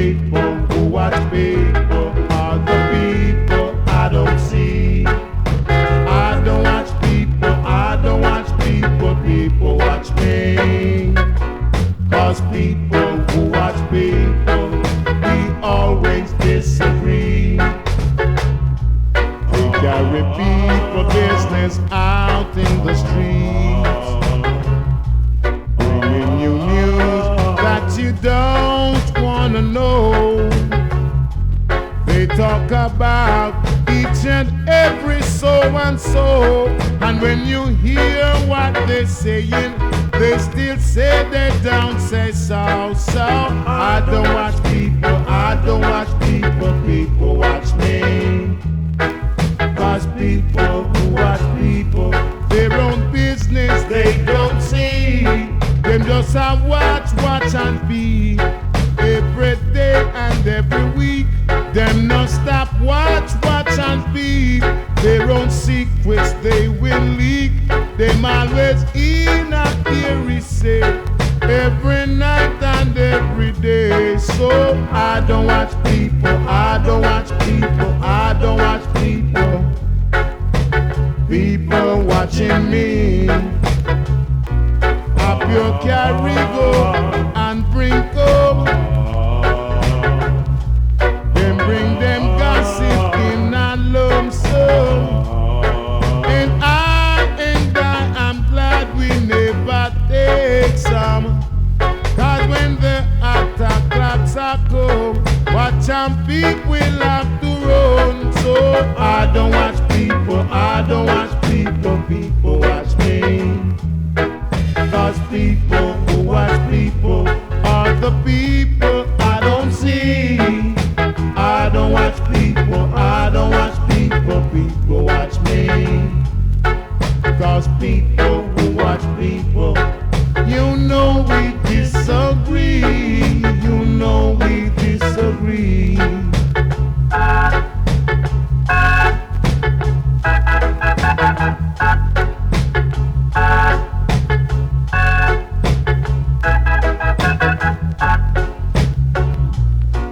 people who watch people are the people I don't see. I don't watch people, I don't watch people, people watch me. 'Cause people who watch people, we always disagree. They carry people business out in the streets, bringing you news that you don't wanna know. They talk about each and every so and so, and when you hear what they're saying, they still say they don't say so. So I don't watch people, I don't watch people, people watch me. 'Cause people who watch people, their own business they don't see. Them just a watch, watch and be. Every day and every week, them no stop watch, watch and be. Their own secrets they will leak. Them always in a eerie say, every night and every day. So I don't watch people, I don't watch people, I don't watch people. People watching me. Up your carry go and bring home. Them bring them gossip in a lump sum. And I'm glad we never take some. 'Cause when the attack clocks are come, watch and people will have to run. So I don't watch people, I don't watch people, people watch me. 'Cause people who watch people are the people I don't see. I don't watch people, I don't watch people, people watch me. 'Cause people who watch people, you know we disagree, you know we disagree.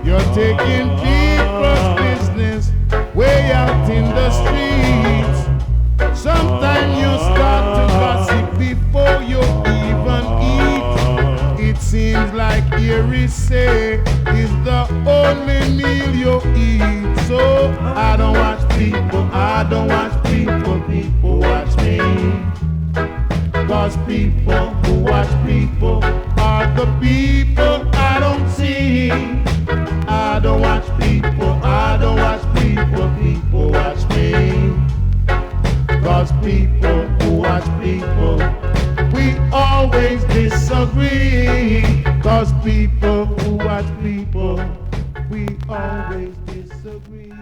You're taking people's business way out in the streets. Sometimes you start to gossip before you even eat. It seems like Erie say is the only meal you eat. So I don't watch people, I don't watch people, people watch me. 'Cause people who watch people are the people I don't see. I don't watch people, I don't watch people, people watch me. 'Cause people who watch people, we always disagree. 'Cause people who watch people, we always disagree.